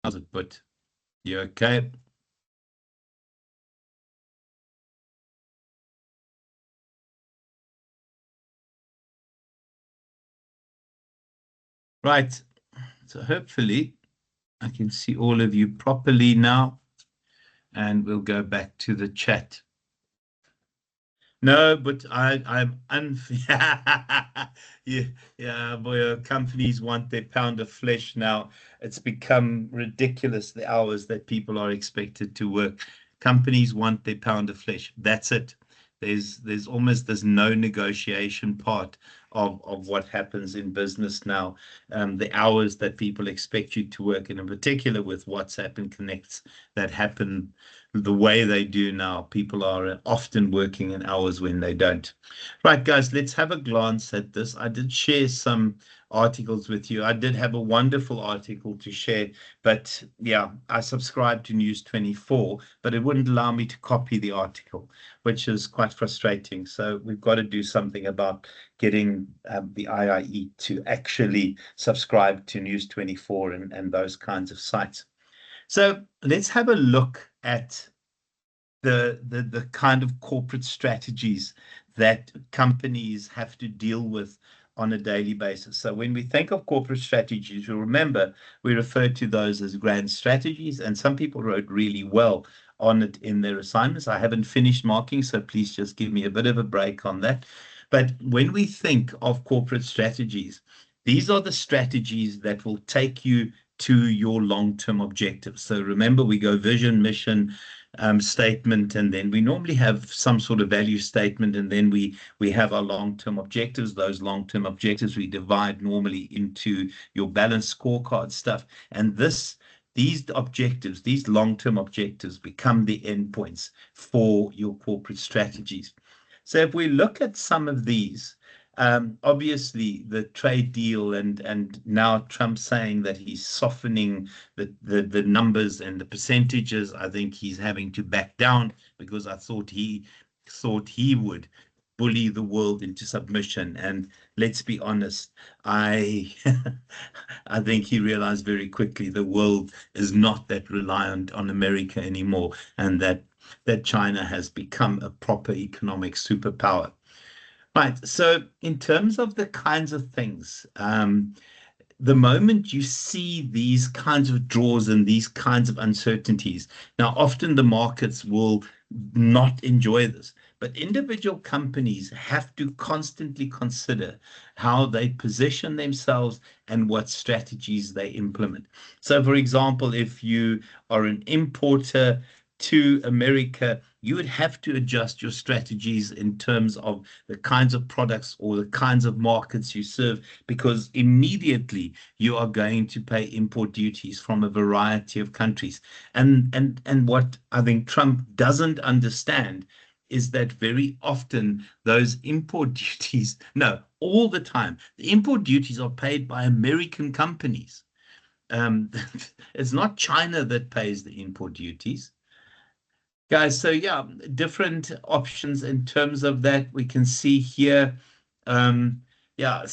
How's it put? You okay? Right. So hopefully I can see all of you properly now, and we'll go back to the chat. No, but I'm unfair. Yeah, yeah, boy, companies want their pound of flesh now. It's become ridiculous the hours that people are expected to work. Companies want their pound of flesh. That's it. There's no negotiation part of what happens in business now. The hours that people expect you to work, and in particular with WhatsApp and Connects that happen the way they do now. People are often working in hours when they don't. Right, guys, let's have a glance at this. I did share some articles with you. I did have a wonderful article to share, but yeah, I subscribed to News 24, but it wouldn't allow me to copy the article, which is quite frustrating. So we've got to do something about getting the IIE to actually subscribe to News 24 and those kinds of sites. So let's have a look at the kind of corporate strategies that companies have to deal with on a daily basis. So when we think of corporate strategies, you'll remember we refer to those as grand strategies, and some people wrote really well on it in their assignments. I haven't finished marking, so please just give me a bit of a break on that. But when we think of corporate strategies, these are the strategies that will take you to your long-term objectives. So remember, we go vision, mission, statement, and then we normally have some sort of value statement, and then we have our long-term objectives. Those long-term objectives we divide normally into your balanced scorecard stuff, and these objectives, these long-term objectives, become the endpoints for your corporate strategies. So if we look at some of these, obviously the trade deal and now Trump saying that he's softening the numbers and the percentages. I think he's having to back down because I thought he would bully the world into submission. And let's be honest, I I think he realized very quickly the world is not that reliant on America anymore, and that China has become a proper economic superpower. Right. So, in terms of the kinds of things, the moment you see these kinds of draws and these kinds of uncertainties, now often the markets will not enjoy this, but individual companies have to constantly consider how they position themselves and what strategies they implement. So, for example, if you are an importer to America, you would have to adjust your strategies in terms of the kinds of products or the kinds of markets you serve, because immediately you are going to pay import duties from a variety of countries. And what I think Trump doesn't understand is that very often those import duties, no, all the time, the import duties are paid by American companies. Um, it's not China that pays the import duties. Guys, so yeah, different options in terms of that. We can see here, yeah,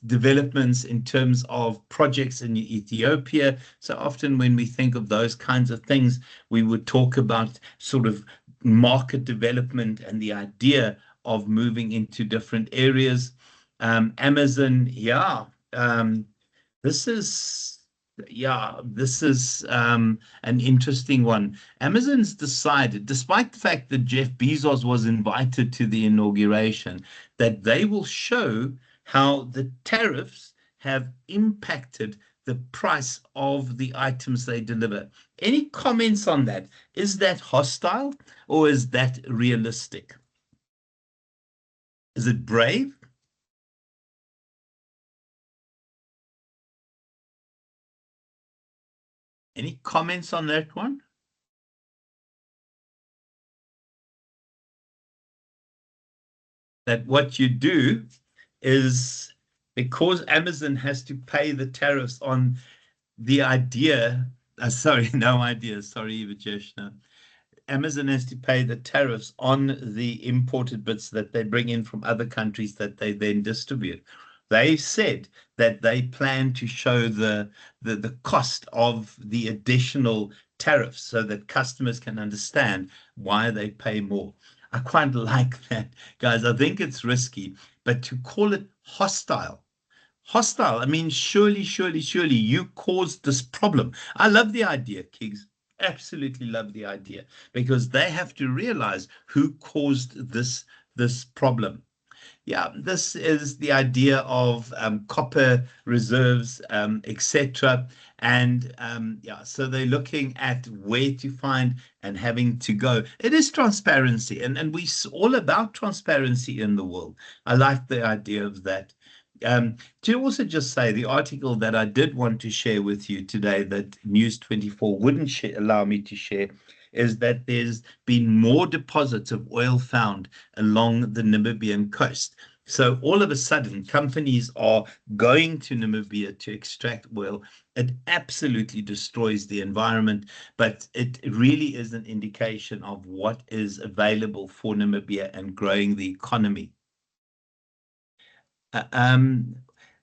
developments in terms of projects in Ethiopia. So often when we think of those kinds of things, we would talk about sort of market development and the idea of moving into different areas. Amazon, yeah, this is an interesting one. Amazon's decided, despite the fact that Jeff Bezos was invited to the inauguration, that they will show how the tariffs have impacted the price of the items they deliver. Any comments on that? Is that hostile or is that realistic? Is it brave? Any comments on that one? That what you do is, because Amazon has to pay the tariffs on the idea, sorry, no idea, sorry, Vijesh, no. Amazon has to pay the tariffs on the imported bits that they bring in from other countries that they then distribute. They said that they plan to show the cost of the additional tariffs so that customers can understand why they pay more. I quite like that, guys. I think it's risky, but to call it hostile, I mean, surely, you caused this problem. I love the idea, Kigs. Absolutely love the idea because they have to realize who caused this problem. Yeah, this is the idea of copper reserves, etc. And yeah, so they're looking at where to find and having to go. It is transparency, and we all about transparency in the world. I like the idea of that. To also just say the article that I did want to share with you today that News 24 wouldn't allow me to share is that there's been more deposits of oil found along the Namibian coast. So all of a sudden, companies are going to Namibia to extract oil. It absolutely destroys the environment, but it really is an indication of what is available for Namibia and growing the economy. Uh, Um,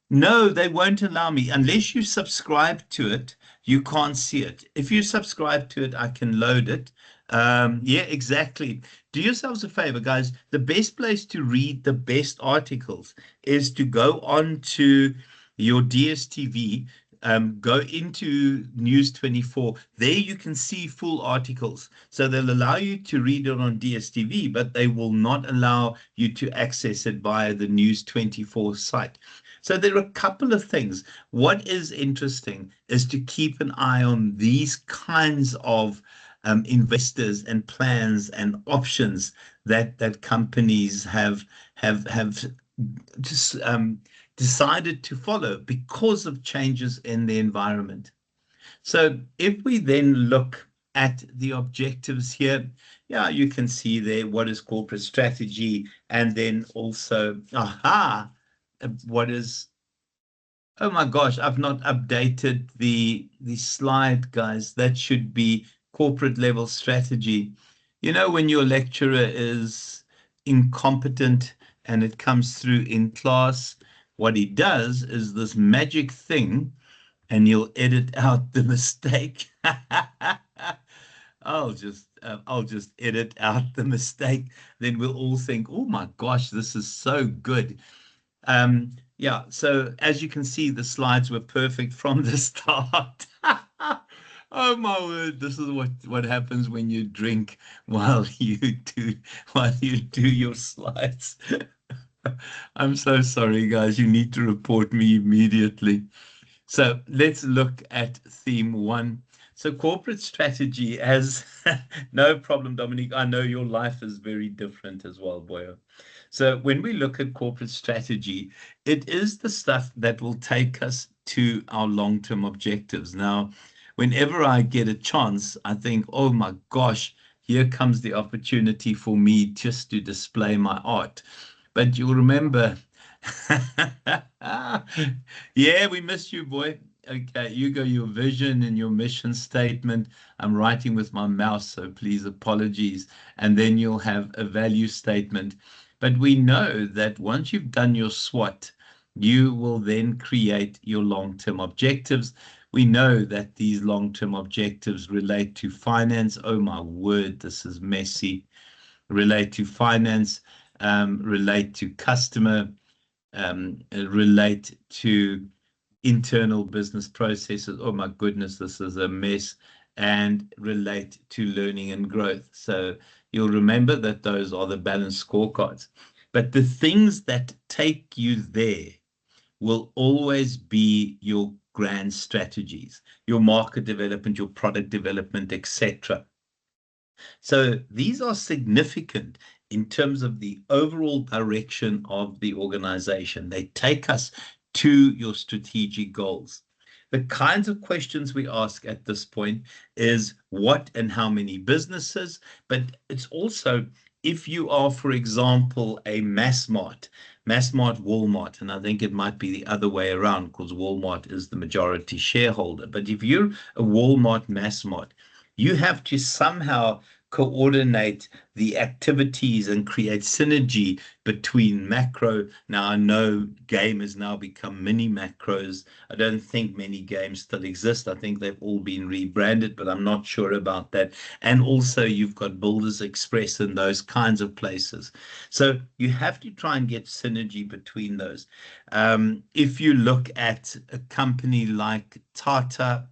no, they won't allow me unless you subscribe to it. You can't see it. If you subscribe to it, I can load it. Yeah, exactly. Do yourselves a favor, guys. The best place to read the best articles is to go on to your DSTV, go into News 24. There you can see full articles. So they'll allow you to read it on DSTV, but they will not allow you to access it via the News 24 site. So there are a couple of things. What is interesting is to keep an eye on these kinds of investors and plans and options that companies have just decided to follow because of changes in the environment. So if we then look at the objectives here, yeah, you can see there what is corporate strategy, and then also, what is, oh my gosh, I've not updated the slide, guys. That should be corporate level strategy. You know, when your lecturer is incompetent and it comes through in class, what he does is this magic thing, and you'll edit out the mistake. I'll just edit out the mistake. Then we'll all think, oh my gosh, this is so good. Yeah, so as you can see, the slides were perfect from the start. Oh my word, this is what happens when you drink while you do your slides. I'm so sorry, guys. You need to report me immediately. So let's look at theme one. So corporate strategy has no problem, Dominique. I know your life is very different as well, boy. So when we look at corporate strategy, it is the stuff that will take us to our long-term objectives. Now, whenever I get a chance, I think, oh my gosh, here comes the opportunity for me just to display my art. But you'll remember, yeah, we missed you, boy. Okay, you go your vision and your mission statement. I'm writing with my mouse, so please apologies. And then you'll have a value statement. But we know that once you've done your SWOT, you will then create your long-term objectives. We know that these long-term objectives relate to finance. Oh my word, this is messy. Relate to finance, relate to customer, relate to internal business processes. Oh my goodness, this is a mess. And relate to learning and growth. So you'll remember that those are the balanced scorecards. But the things that take you there will always be your grand strategies, your market development, your product development, etc. So these are significant in terms of the overall direction of the organization. They take us to your strategic goals. The kinds of questions we ask at this point is what and how many businesses, but it's also if you are, for example, a Massmart, Walmart, and I think it might be the other way around because Walmart is the majority shareholder. But if you're a Walmart, Massmart, you have to somehow coordinate the activities and create synergy between macro. Now, I know game has now become mini macros. I don't think many games still exist. I think they've all been rebranded, but I'm not sure about that. And also, you've got Builders Express and those kinds of places. So you have to try and get synergy between those. If you look at a company like Tata,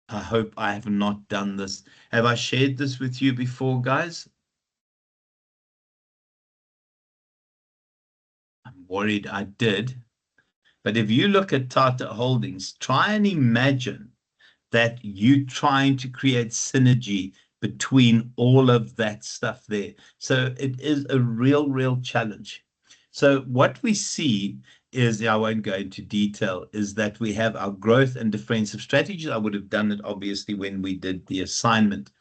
I hope I have not done this. Have I shared this with you before, guys? I'm worried I did. But if you look at Tata Holdings, try and imagine that you trying to create synergy between all of that stuff there. So it is a real challenge. So what we see is, I won't go into detail, is that we have our growth and defensive strategies. I would have done it obviously when we did the assignment.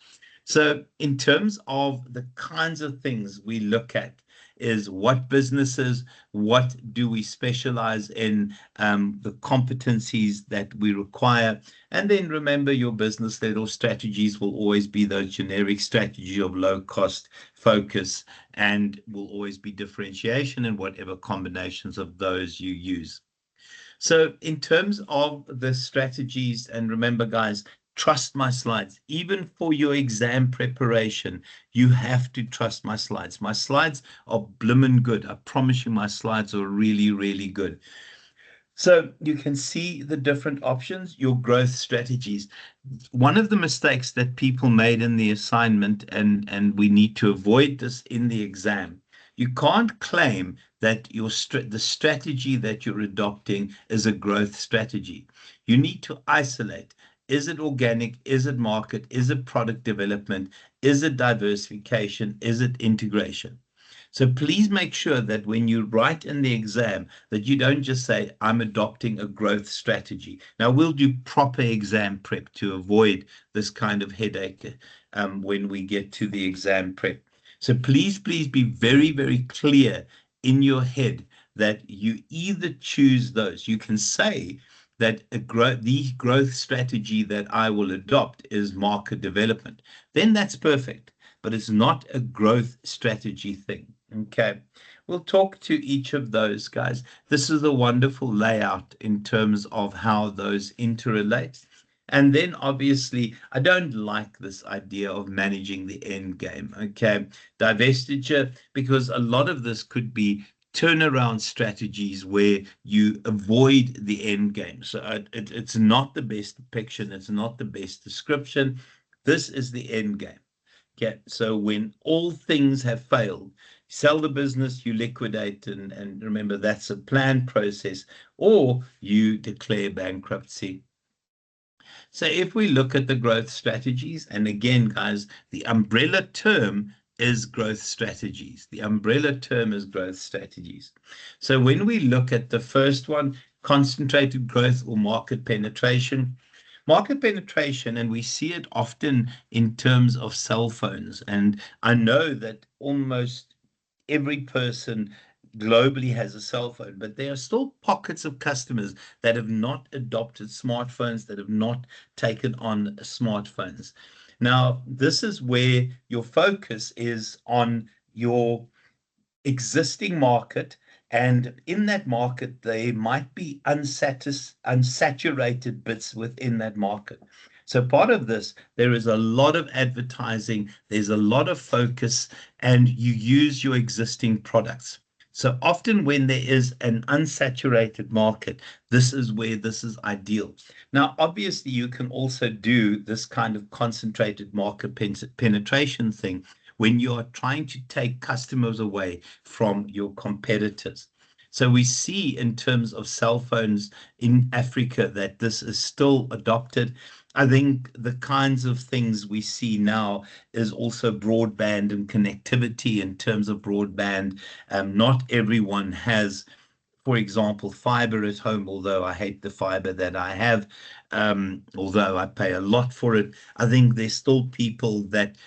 So in terms of the kinds of things we look at is what businesses, what do we specialize in, the competencies that we require. And then remember, your business little strategies will always be those generic strategy of low cost focus, and will always be differentiation in whatever combinations of those you use. So in terms of the strategies, and remember, guys, trust my slides. Even for your exam preparation, you have to trust my slides. My slides are bloomin' good. I promise you, my slides are really good. So you can see the different options, your growth strategies. One of the mistakes that people made in the assignment, and we need to avoid this in the exam, you can't claim that the strategy that you're adopting is a growth strategy. You need to isolate. Is it organic? Is it market? Is it product development? Is it diversification? Is it integration? So please make sure that when you write in the exam that you don't just say, I'm adopting a growth strategy. Now, we'll do proper exam prep to avoid this kind of headache when we get to the exam prep. So please be very clear in your head that you either choose those. You can say that the growth strategy that I will adopt is market development. Then that's perfect, but it's not a growth strategy thing. Okay, we'll talk to each of those, guys. This is a wonderful layout in terms of how those interrelate. And then obviously, I don't like this idea of managing the end game. Okay, divestiture, because a lot of this could be turnaround strategies where you avoid the end game. So it's not the best depiction, it's not the best description. This is the end game. Okay, so when all things have failed, sell the business, you liquidate, and remember that's a planned process, or you declare bankruptcy. So if we look at the growth strategies, and again, guys, the umbrella term is growth strategies. The umbrella term is growth strategies. So when we look at the first one, concentrated growth or market penetration, and we see it often in terms of cell phones. And I know that almost every person globally has a cell phone, but there are still pockets of customers that have not adopted smartphones, that have not taken on smartphones. Now, this is where your focus is on your existing market, and in that market there might be unsaturated bits within that market. So part of this, there is a lot of advertising, there's a lot of focus, and you use your existing products. So often when there is an unsaturated market, this is where this is ideal. Now, obviously, you can also do this kind of concentrated market penetration thing when you are trying to take customers away from your competitors. So we see in terms of cell phones in Africa that this is still adopted. I think the kinds of things we see now is also broadband and connectivity in terms of broadband. Not everyone has, for example, fiber at home, although I hate the fiber that I have, although I pay a lot for it. I think there's still people that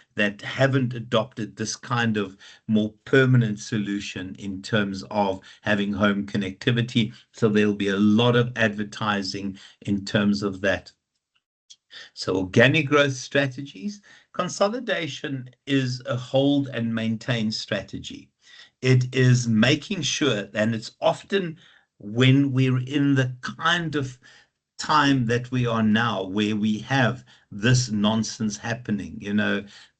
haven't adopted this kind of more permanent solution in terms of having home connectivity. So there'll be a lot of advertising in terms of that. So organic growth strategies, consolidation is a hold and maintain strategy. It is making sure, and it's often when we're in the kind of time that we are now, where we have this nonsense happening,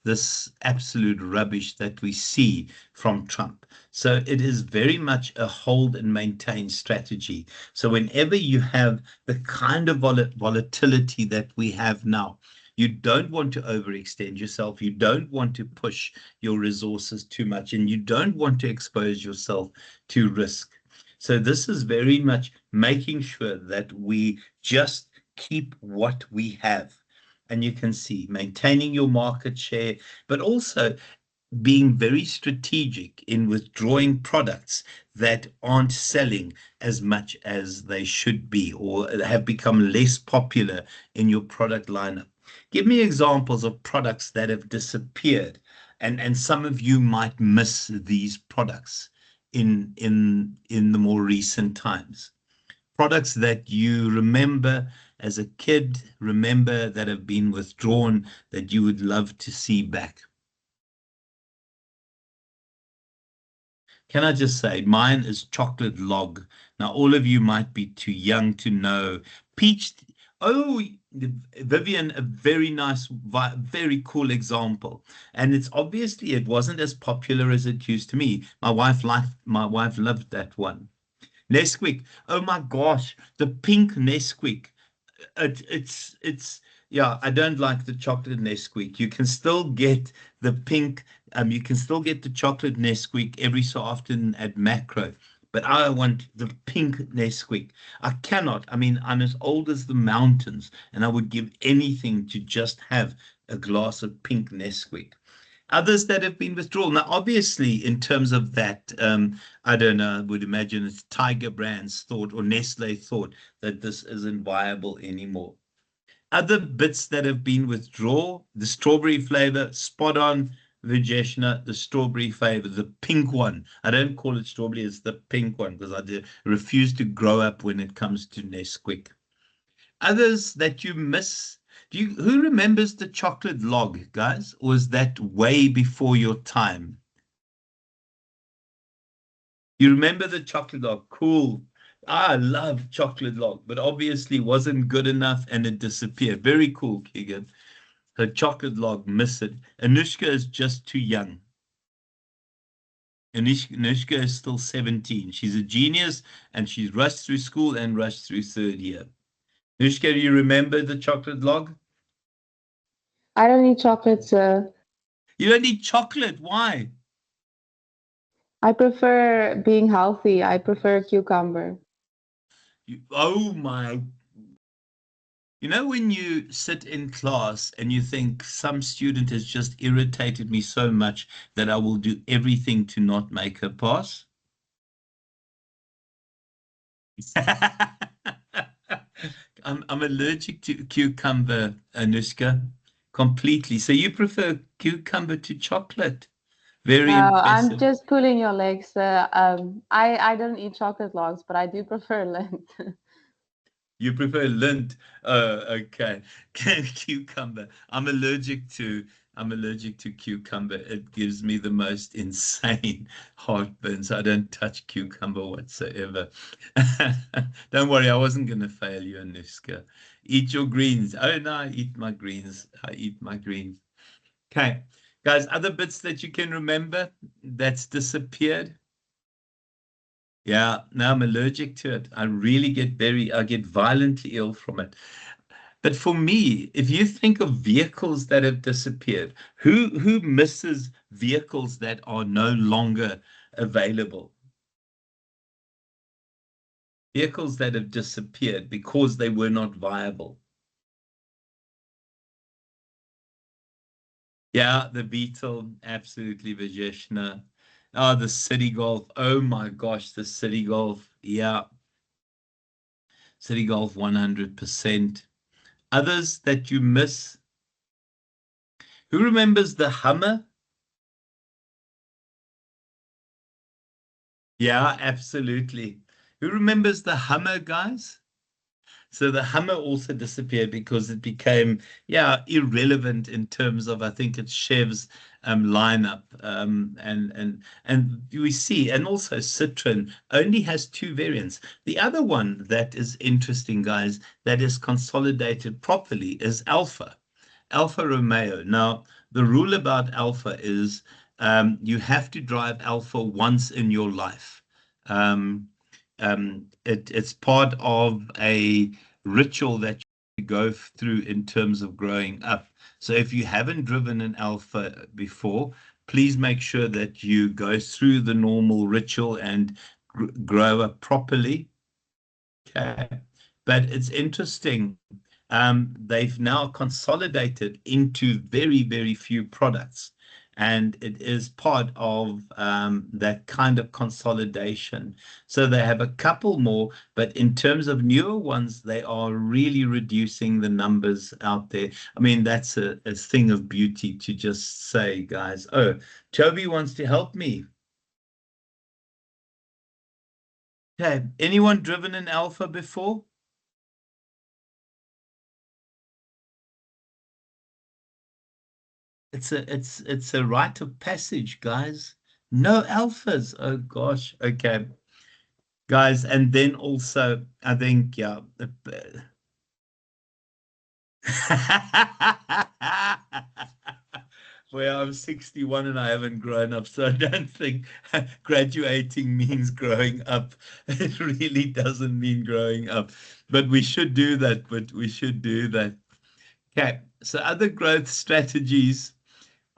this absolute rubbish that we see from Trump. So it is very much a hold and maintain strategy. So whenever you have the kind of volatility that we have now, you don't want to overextend yourself. You don't want to push your resources too much, and you don't want to expose yourself to risk. So this is very much making sure that we just keep what we have. And you can see maintaining your market share, but also being very strategic in withdrawing products that aren't selling as much as they should be or have become less popular in your product lineup. Give me examples of products that have disappeared, and some of you might miss these products in the more recent times. Products that you remember as a kid, remember that have been withdrawn, that you would love to see back. Can I just say, mine is chocolate log. Now, all of you might be too young to know. Peach, oh, Vivian, a very nice, very cool example. And it's obviously it wasn't as popular as it used to be. My wife loved that one. Nesquik. Oh my gosh, the pink Nesquik. It's yeah, I don't like the chocolate Nesquik. You can still get the pink, you can still get the chocolate Nesquik every so often at Macro, but I want the pink Nesquik. I cannot. I mean, I'm as old as the mountains, and I would give anything to just have a glass of pink Nesquik. Others that have been withdrawn. Now, obviously, in terms of that, I don't know, I would imagine it's Tiger Brands thought or Nestle thought that this isn't viable anymore. Other bits that have been withdrawn, the strawberry flavor, spot on, Vijeshna, the strawberry flavor, the pink one. I don't call it strawberry, it's the pink one because refuse to grow up when it comes to Nesquik. Others that you miss. Who remembers the chocolate log, guys? Or was that way before your time? You remember the chocolate log? Cool. I love chocolate log, but obviously wasn't good enough and it disappeared. Very cool, Keegan. Her chocolate log, miss it. Anushka is just too young. Anushka is still 17. She's a genius and she's rushed through school and rushed through third year. Anushka, do you remember the chocolate log? I don't eat chocolate, sir. You don't eat chocolate. Why? I prefer being healthy. I prefer cucumber. Oh my. You know, when you sit in class and you think some student has just irritated me so much that I will do everything to not make her pass? I'm allergic to cucumber, Anushka, completely. So you prefer cucumber to chocolate? Very No, I'm impressive. just pulling your legs. I don't eat chocolate logs, but I do prefer Lindt. You prefer lint. Okay. Cucumber. I'm allergic to cucumber. It gives me the most insane heartburn. So I don't touch cucumber whatsoever. Don't worry, I wasn't gonna fail you, Anushka. Eat your greens. Oh no, I eat my greens. I eat my greens. Okay. Guys, other bits that you can remember that's disappeared. Yeah, now I'm allergic to it. I get violently ill from it. But for me, if you think of vehicles that have disappeared, who misses vehicles that are no longer available? Vehicles that have disappeared because they were not viable. Yeah, the Beetle, absolutely, Vajeshna. Oh, the City Golf. Oh my gosh, the City Golf. Yeah, City Golf 100%. Others that you miss. Who remembers the Hummer? Yeah, absolutely. Who remembers the Hummer, guys? So the Hummer also disappeared because it became, yeah, irrelevant in terms of, I think it's Chev's lineup. And we see, and also Citroen only has two variants. The other one that is interesting, guys, that is consolidated properly is Alfa. Alfa Romeo. Now, the rule about Alfa is you have to drive Alfa once in your life. Um, it's part of a ritual that you go through in terms of growing up. So if you haven't driven an Alfa before, please make sure that you go through the normal ritual and grow up properly. Okay. But it's interesting. They've now consolidated into very, very few products. And it is part of that kind of consolidation. So they have a couple more, but in terms of newer ones, they are really reducing the numbers out there. I mean, that's a thing of beauty to just say, guys. Oh, Toby wants to help me. Okay, anyone driven an Alpha before? It's a rite of passage, guys. No alphas. Oh gosh. Okay, guys, and then also I think yeah. Well, I'm 61 and I haven't grown up, so I don't think graduating means growing up. It really doesn't mean growing up. But we should do that. But we should do that. Okay. So other growth strategies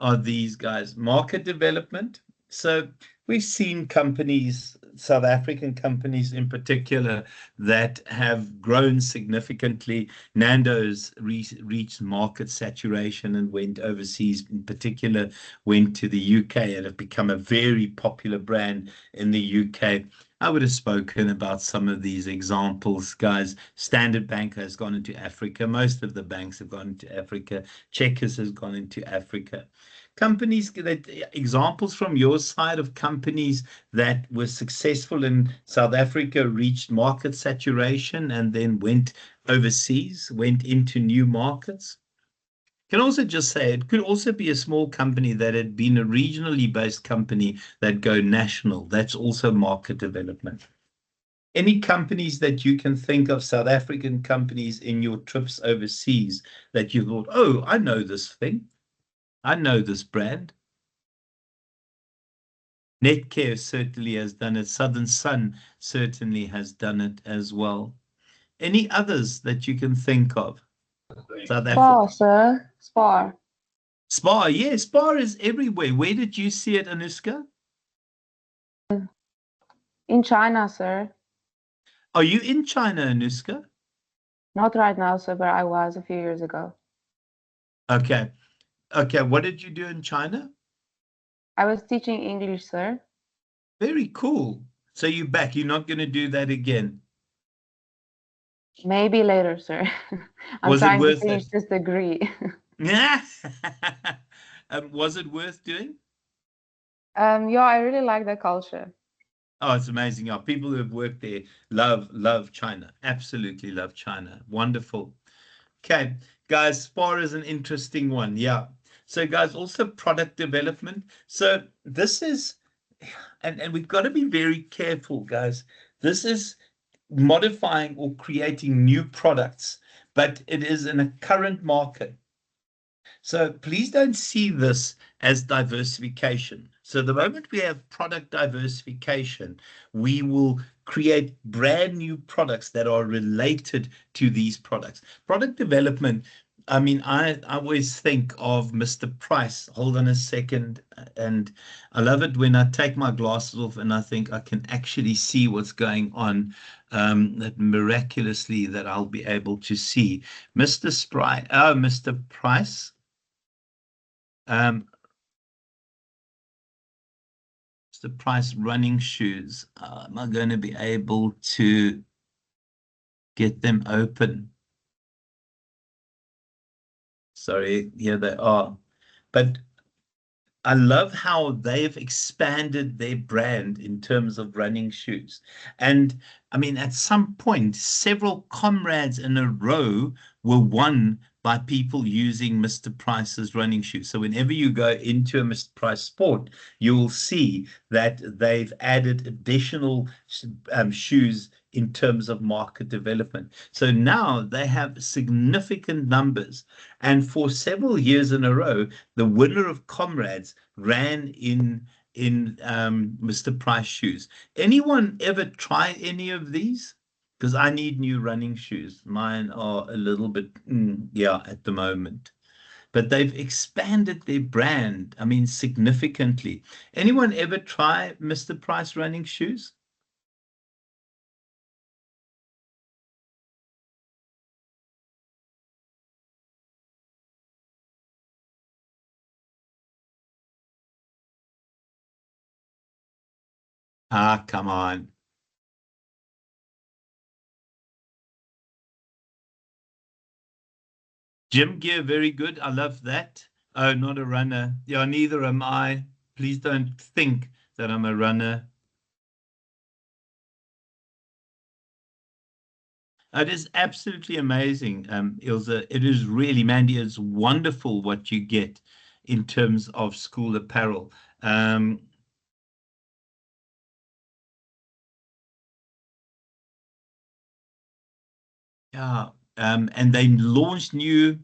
are these guys. Market development. So we've seen companies, South African companies in particular, that have grown significantly. Nando's reached market saturation and went overseas, in particular, went to the UK and have become a very popular brand in the UK. I would have spoken about some of these examples, guys. Standard Bank has gone into Africa. Most of the banks have gone into Africa. Checkers has gone into Africa. Companies that examples from your side of companies that were successful in South Africa, reached market saturation and then went overseas, went into new markets. Can also just say it could also be a small company that had been a regionally based company that go national. That's also market development. Any companies that you can think of, South African companies in your trips overseas that you thought, oh, I know this thing. I know this brand. Netcare certainly has done it. Southern Sun certainly has done it as well. Any others that you can think of? South Africa. Spar, sir. Spar. Spar, yeah, Spar is everywhere. Where did you see it, Anuska? In China, sir. Are you in China, Anuska? Not right now, sir, but I was a few years ago. Okay. Okay. What did you do in China? I was teaching English, sir. Very cool. So you're back. You're not going to do that again. Maybe later, sir. I'm Was it trying to worth finish it? this degree. Yeah. Was it worth doing? Yeah, I really like the culture. Oh, it's amazing. Yeah, people who have worked there love China. Absolutely love China. Wonderful. Okay, guys, Spar is an interesting one. Yeah. So, guys, also product development. So this is, and we've got to be very careful, guys. This is modifying or creating new products, but it is in a current market. So please don't see this as diversification. So the moment we have product diversification, we will create brand new products that are related to these products. Product development, I mean, I always think of Mr. Price. Hold on a second. And I love it when I take my glasses off and I think I can actually see what's going on, that miraculously that I'll be able to see. Mr. Price. Um, it's the Price running shoes. Am I going to be able to get them open? Sorry, here they are. But I love how they've expanded their brand in terms of running shoes. And I mean, at some point, several comrades in a row were won by people using Mr. Price's running shoes. So whenever you go into a Mr. Price Sport, you will see that they've added additional shoes in terms of market development. So now they have significant numbers. And for several years in a row, the winner of Comrades ran in Mr. Price shoes. Anyone ever try any of these? Because I need new running shoes. Mine are a little bit, yeah, at the moment. But they've expanded their brand, I mean, significantly. Anyone ever try Mr. Price running shoes? Ah, come on. Gym gear, very good. I love that. Oh, not a runner. Yeah, neither am I. Please don't think that I'm a runner. It is absolutely amazing, Ilse. It is really, Mandy, it's wonderful what you get in terms of school apparel. Um, yeah, and they launched new.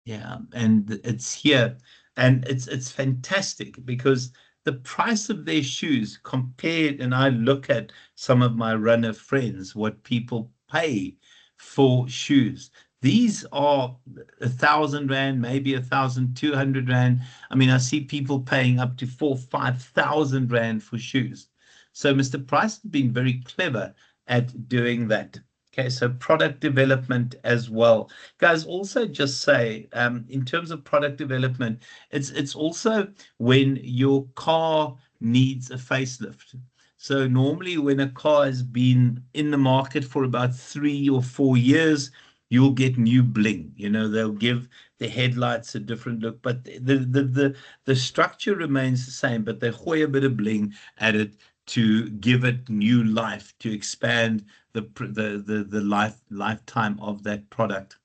Yeah, and it's here, and it's fantastic because the price of their shoes compared, and I look at some of my runner friends, what people pay for shoes. These are 1,000 rand, maybe 1,200 rand. I mean, I see people paying up to 5,000 rand for shoes. So Mr. Price has been very clever at doing that. Okay, so product development as well. Guys, also just say, in terms of product development, it's also when your car needs a facelift. So normally when a car has been in the market for about 3 or 4 years, you'll get new bling. You know, they'll give the headlights a different look, but the structure remains the same, but they gooi a bit of bling at it to give it new life, to expand the lifetime of that product.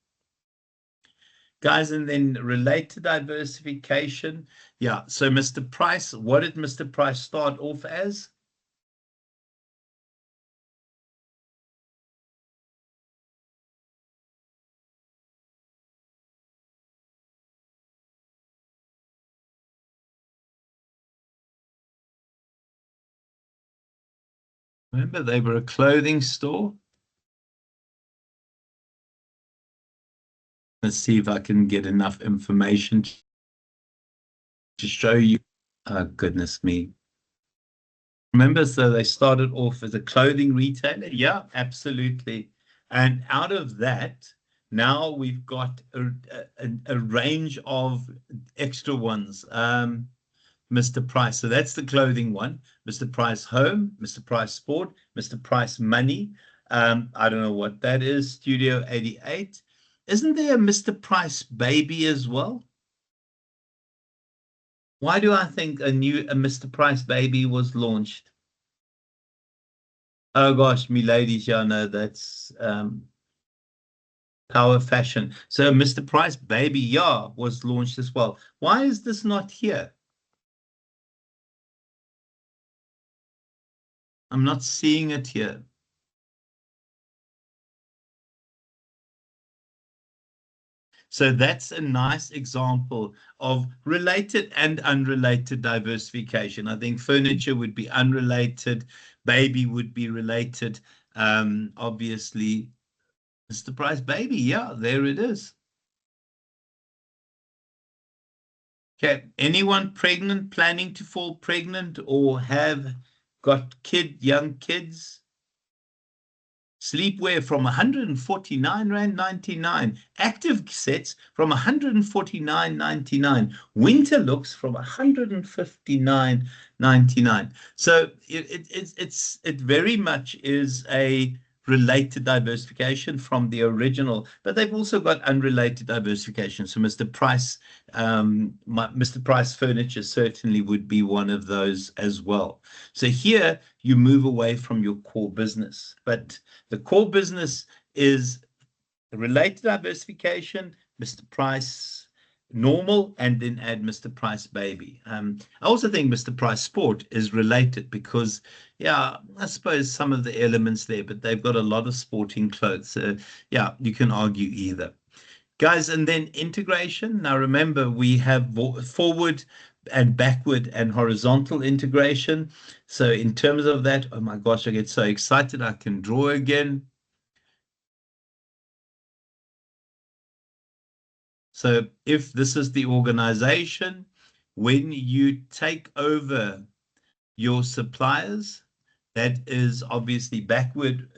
Guys, and then relate to diversification. Yeah, so Mr. Price, what did Mr. Price start off as? Remember, they were a clothing store. Let's see if I can get enough information to show you. Oh, goodness me. Remember, so they started off as a clothing retailer? Yeah, absolutely. And out of that, now we've got a range of extra ones. Mr. Price. So that's the clothing one. Mr. Price Home, Mr. Price Sport, Mr. Price Money. I don't know what that is. Studio 88. Isn't there a Mr. Price Baby as well? Why do I think a Mr. Price Baby was launched? Oh gosh, me ladies, yeah, no, that's Power Fashion. So Mr. Price Baby, yeah, was launched as well. Why is this not here? I'm not seeing it here. So that's a nice example of related and unrelated diversification. I think furniture would be unrelated, baby would be related. Obviously, Mr. Price Baby, yeah, there it is. Okay, anyone pregnant, planning to fall pregnant, or have got young kids? Sleepwear from 149 Rand 99. Active sets from 149.99. Winter looks from 159.99. So it very much is a related diversification from the original, but they've also got unrelated diversification. So Mr. Price, Mr. Price Furniture certainly would be one of those as well. So here you move away from your core business, but the core business is related diversification, Mr. Price normal, and then add Mr. Price baby. I also think Mr. Price sport is related because, yeah, I suppose some of the elements there, but they've got a lot of sporting clothes. So yeah, you can argue either. Guys, and then integration. Now remember, we have forward and backward and horizontal integration. So in terms of that, oh my gosh, I get so excited I can draw again. So if this is the organization, when you take over your suppliers, that is obviously backward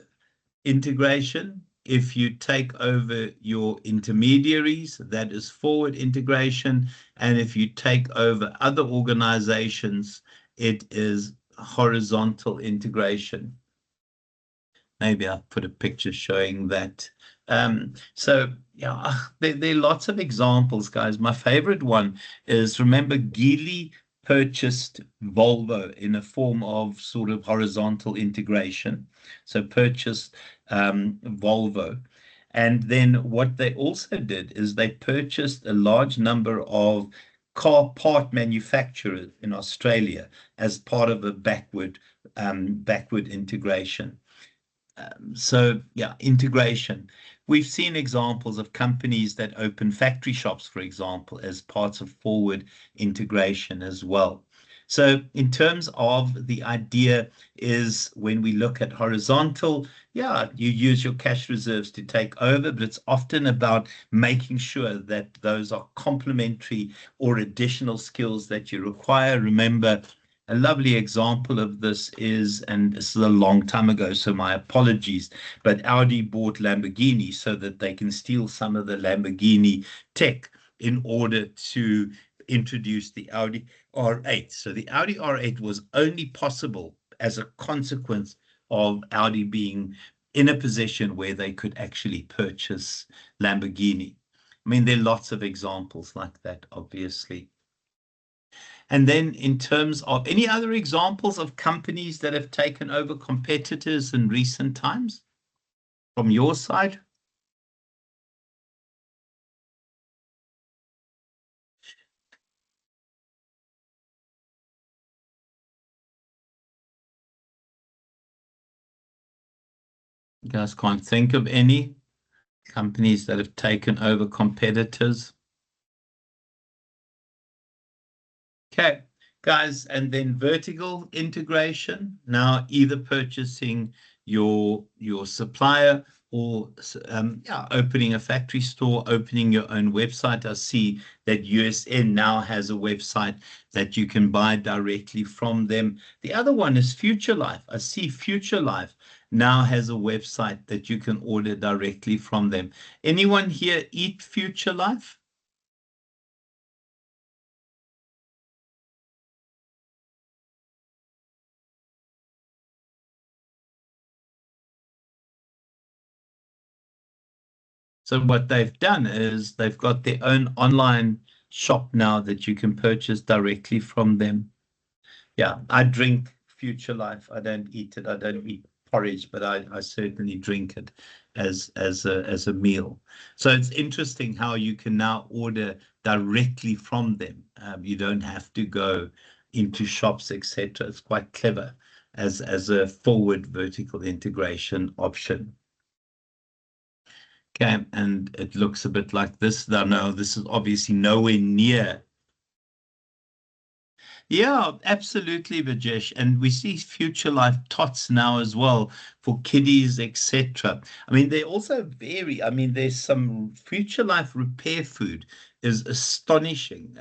integration. If you take over your intermediaries, that is forward integration. And if you take over other organizations, it is horizontal integration. Maybe I'll put a picture showing that. So yeah, there are lots of examples, guys. My favorite one is, remember, Geely purchased Volvo in a form of sort of horizontal integration. So purchased Volvo. And then what they also did is they purchased a large number of car part manufacturers in Australia as part of a backward integration. So yeah, integration. We've seen examples of companies that open factory shops, for example, as parts of forward integration as well. So in terms of the idea is when we look at horizontal, yeah, you use your cash reserves to take over, but it's often about making sure that those are complementary or additional skills that you require. Remember, a lovely example of this is, and this is a long time ago, so my apologies, but Audi bought Lamborghini so that they can steal some of the Lamborghini tech in order to introduce the Audi R8. So the Audi R8 was only possible as a consequence of Audi being in a position where they could actually purchase Lamborghini. I mean, there are lots of examples like that, obviously. And then in terms of any other examples of companies that have taken over competitors in recent times from your side? You guys can't think of any companies that have taken over competitors? Okay, guys, and then vertical integration. Now, either purchasing your supplier or yeah, opening a factory store, opening your own website. I see that USN now has a website that you can buy directly from them. The other one is Future Life. I see Future Life now has a website that you can order directly from them. Anyone here eat Future Life? So what they've done is they've got their own online shop now that you can purchase directly from them. Yeah, I drink Future Life. I don't eat it. I don't eat porridge, but I certainly drink it as a meal. So it's interesting how you can now order directly from them. You don't have to go into shops, etc. It's quite clever as a forward vertical integration option. Okay, and it looks a bit like this. No, this is obviously nowhere near. Yeah, absolutely, Vajesh. And we see Future Life tots now as well for kiddies, etc. I mean, they also vary. I mean, there's some Future Life repair food is astonishing.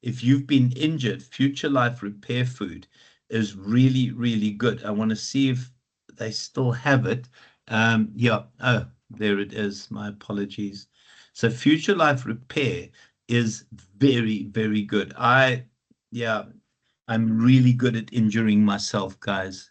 If you've been injured, Future Life repair food is really, really good. I want to see if they still have it. Yeah, oh, there it is. My apologies. So Future Life repair is very, very good. Yeah, I'm really good at injuring myself, guys.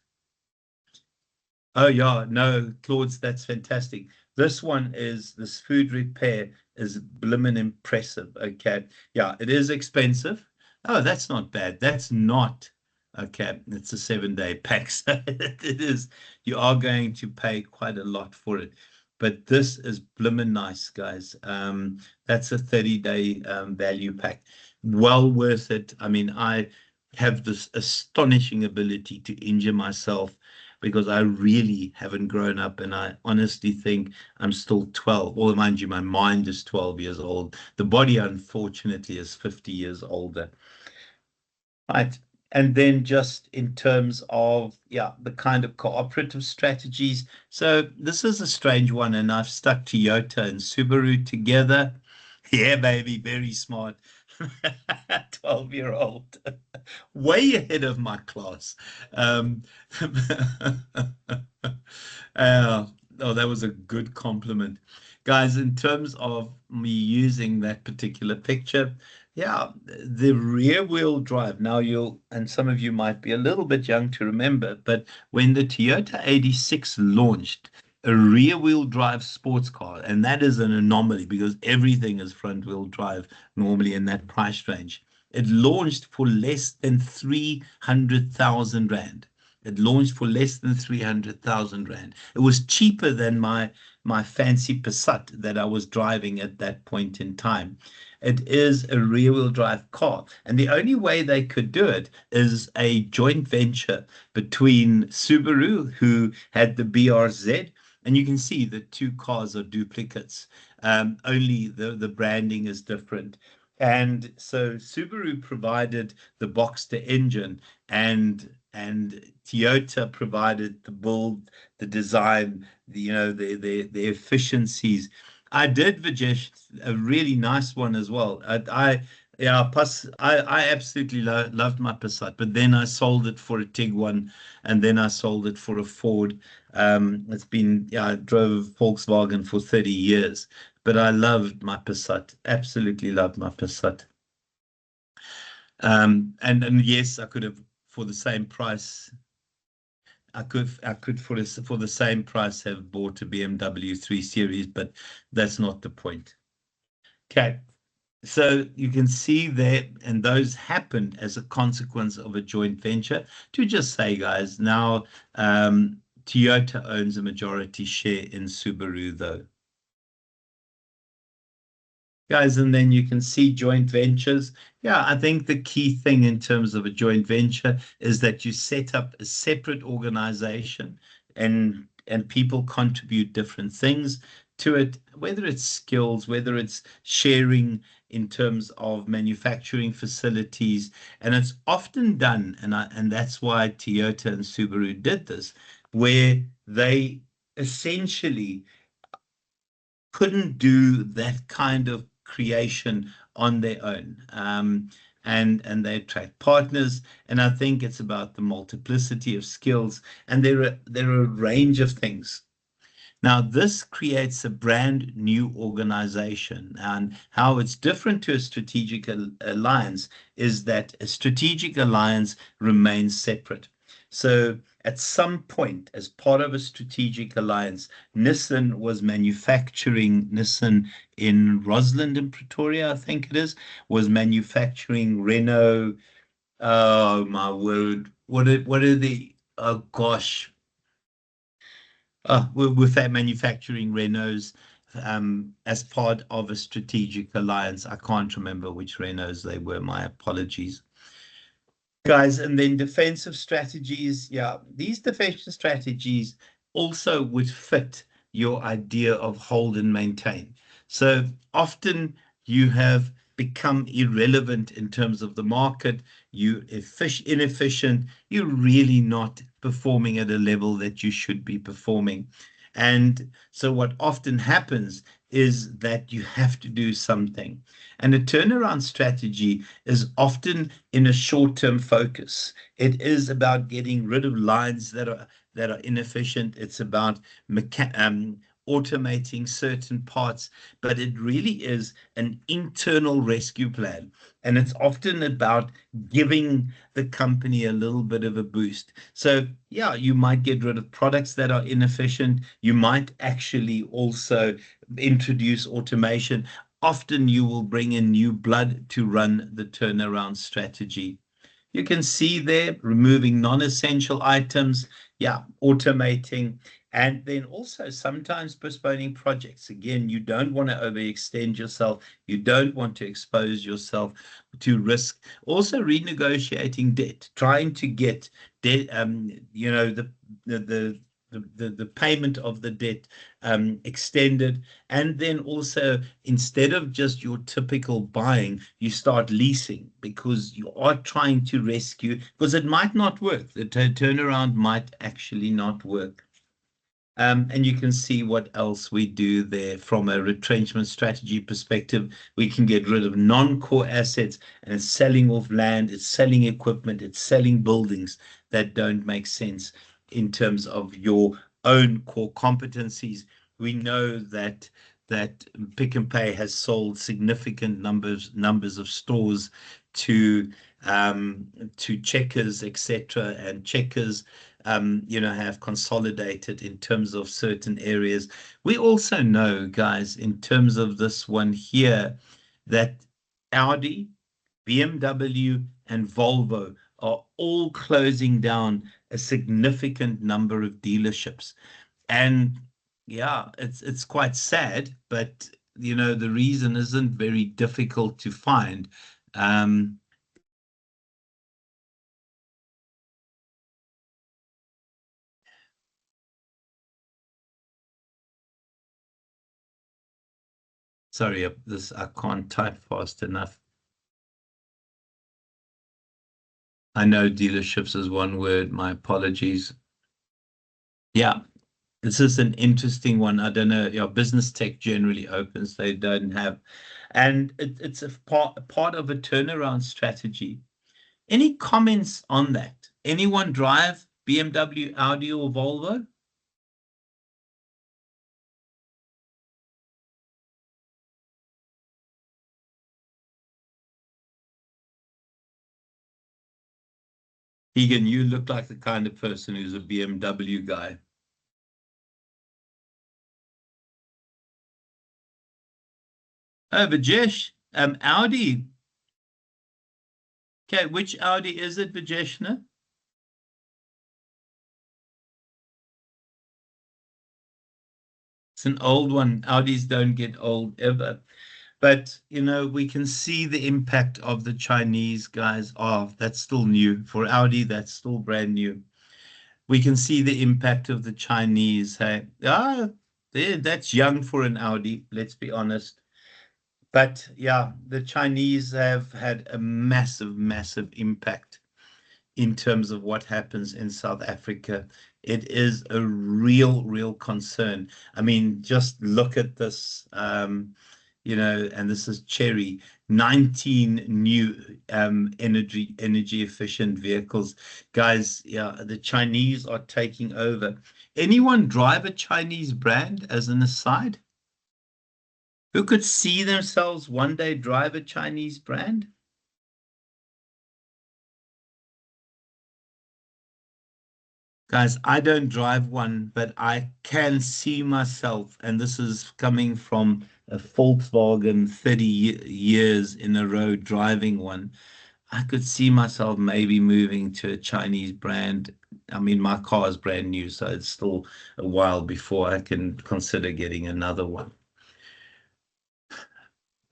Oh yeah, no, Claude's, that's fantastic. This food repair is blimmin' impressive. Okay. Yeah, it is expensive. Oh, that's not bad. That's not okay. It's a 7-day pack. So it is, you are going to pay quite a lot for it. But this is blimmin' nice, guys. That's a 30-day value pack. Well worth it. I mean, I have this astonishing ability to injure myself because I really haven't grown up, and I honestly think I'm still 12. Well, mind you, my mind is 12 years old. The body, unfortunately, is 50 years older. Right. And then just in terms of, yeah, the kind of cooperative strategies. So this is a strange one, and I've stuck Toyota and Subaru together. Yeah, baby, very smart. 12-year-old, way ahead of my class. Um, oh, that was a good compliment. Guys, in terms of me using that particular picture, yeah, the rear wheel drive. Now and some of you might be a little bit young to remember, but when the Toyota 86 launched, a rear wheel drive sports car, and that is an anomaly because everything is front wheel drive normally in that price range. It launched for less than 300,000 Rand. It launched for less than 300,000 Rand. It was cheaper than my fancy Passat that I was driving at that point in time. It is a rear-wheel drive car, and the only way they could do it is a joint venture between Subaru, who had the BRZ, and you can see the two cars are duplicates. Only the branding is different. And so Subaru provided the Boxster engine, and Toyota provided the build, the design, the efficiencies. I did, Vijesh, a really nice one as well. Yeah, plus I absolutely loved my Passat, but then I sold it for a Tiguan, and then I sold it for a Ford. Yeah, I drove Volkswagen for 30 years, but I loved my Passat, absolutely loved my Passat. And yes, I could have for the same price. I could for the same price have bought a BMW 3 Series, but that's not the point. Okay, so you can see there, and those happened as a consequence of a joint venture. To just say, guys, now Toyota owns a majority share in Subaru, though. Guys, and then you can see joint ventures. Yeah, I think the key thing in terms of a joint venture is that you set up a separate organization, and people contribute different things to it, whether it's skills, whether it's sharing in terms of manufacturing facilities, and it's often done, and that's why Toyota and Subaru did this, where they essentially couldn't do that kind of creation on their own. And they attract partners. And I think it's about the multiplicity of skills. And there are a range of things. Now, this creates a brand new organization. And how it's different to a strategic alliance is that a strategic alliance remains separate. So, at some point, as part of a strategic alliance, Nissan in Rosslyn in Pretoria, I think it is, was manufacturing Renault. Oh my word. What are the, oh gosh, with that manufacturing Renaults as part of a strategic alliance. I can't remember which Renaults they were. My apologies. Guys, and then defensive strategies. Yeah, these defensive strategies also would fit your idea of hold and maintain. So often you have become irrelevant in terms of the market, inefficient, you're really not performing at a level that you should be performing. And so what often happens is that you have to do something. And a turnaround strategy is often in a short-term focus. It is about getting rid of lines that are inefficient. It's about automating certain parts, but it really is an internal rescue plan. And it's often about giving the company a little bit of a boost. So, yeah, you might get rid of products that are inefficient. You might actually also introduce automation. Often you will bring in new blood to run the turnaround strategy. You can see there removing non-essential items, yeah, automating, and then also sometimes postponing projects. Again, you don't want to overextend yourself. You don't want to expose yourself to risk. Also renegotiating debt, trying to get debt, the the payment of the debt extended, and then also instead of just your typical buying, you start leasing because you are trying to rescue, because it might not work. The turnaround might actually not work. And you can see what else we do there from a retrenchment strategy perspective. We can get rid of non-core assets, and it's selling off land, it's selling equipment, it's selling buildings that don't make sense in terms of your own core competencies. We know that Pick and Pay has sold significant numbers of stores to Checkers, etc., and Checkers have consolidated in terms of certain areas. We also know, guys, in terms of this one here, that Audi, BMW, and Volvo are all closing down a significant number of dealerships. And yeah, it's quite sad, but the reason isn't very difficult to find. Um, Sorry, this I can't type fast enough. I know dealerships is one word. My apologies. Yeah, this is an interesting one. I don't know. Business tech generally opens, they don't have, and it's a part of a turnaround strategy. Any comments on that? Anyone drive BMW, Audi, or Volvo? Egan, you look like the kind of person who's a BMW guy. Oh, Vajesh, Audi. Okay, which Audi is it, Vajeshna? It's an old one. Audis don't get old ever. But, we can see the impact of the Chinese guys. Oh, that's still new. For Audi, that's still brand new. We can see the impact of the Chinese. Hey, that's young for an Audi, let's be honest. But yeah, the Chinese have had a massive, massive impact in terms of what happens in South Africa. It is a real, real concern. I mean, just look at this, and this is Cherry, 19 new energy efficient vehicles. Guys, yeah, the Chinese are taking over. Anyone drive a Chinese brand as an aside? Who could see themselves one day drive a Chinese brand? Guys, I don't drive one, but I can see myself, and this is coming from a Volkswagen 30 years in a row driving one. I could see myself maybe moving to a Chinese brand. I mean, my car is brand new, so it's still a while before I can consider getting another one.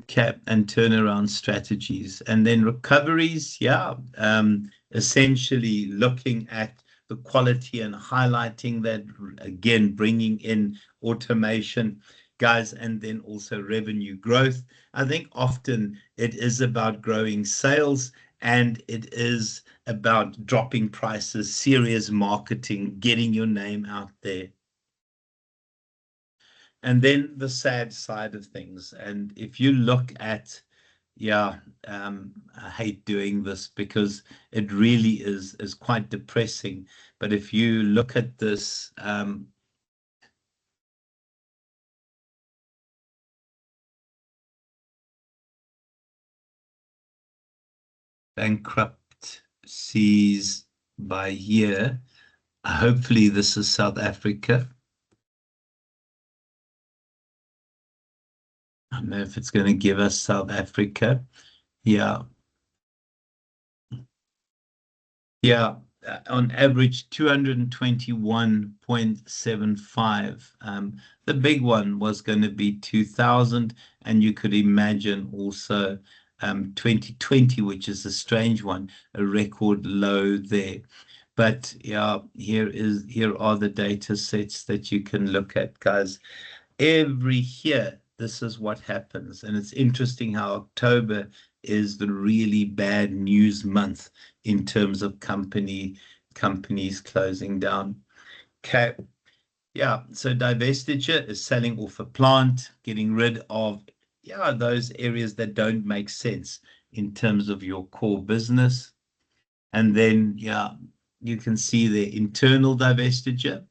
Cap and turnaround strategies. And then recoveries, yeah, essentially looking at the quality and highlighting that, again, bringing in automation, guys, and then also revenue growth. I think often it is about growing sales, and it is about dropping prices, serious marketing, getting your name out there. And then the sad side of things. And if you look at, yeah, I hate doing this because it really is quite depressing. But if you look at this, bankruptcies by year. Hopefully this is South Africa. I don't know if it's going to give us South Africa. Yeah. Yeah. On average, 221.75. The big one was going to be 2000, and you could imagine also 2020, which is a strange one, a record low there. But yeah, here are the data sets that you can look at, guys. Every year, this is what happens. And it's interesting how October is the really bad news month in terms of companies closing down. Okay. Yeah. So divestiture is selling off a plant, getting rid of those areas that don't make sense in terms of your core business. And then, you can see the internal divestiture.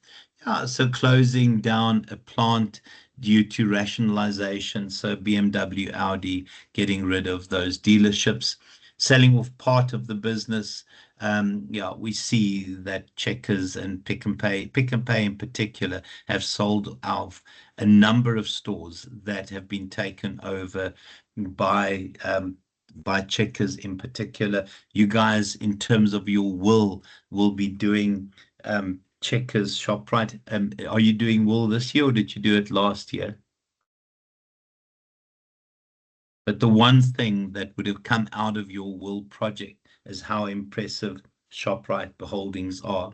Yeah, so closing down a plant due to rationalization. So BMW, Audi, getting rid of those dealerships, selling off part of the business. We see that Checkers and Pick and Pay in particular, have sold off a number of stores that have been taken over by Checkers in particular. You guys, in terms of your will be doing Checkers ShopRite. Are you doing wool this year or did you do it last year? But the one thing that would have come out of your wool project is how impressive ShopRite holdings are.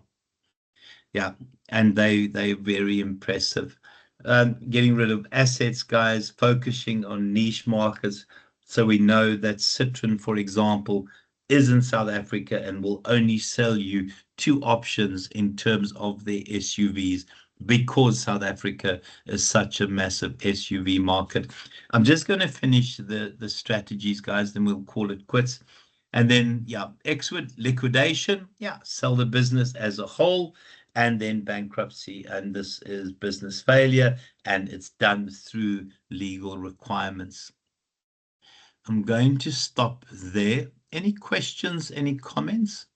Yeah, and they're very impressive. Getting rid of assets, guys, focusing on niche markets. So we know that Citroen, for example, is in South Africa and will only sell you two options in terms of their SUVs because South Africa is such a massive SUV market. I'm just going to finish the strategies, guys, then we'll call it quits. And then, exit, liquidation, sell the business as a whole, and then bankruptcy. And this is business failure, and it's done through legal requirements. I'm going to stop there. Any questions, any comments?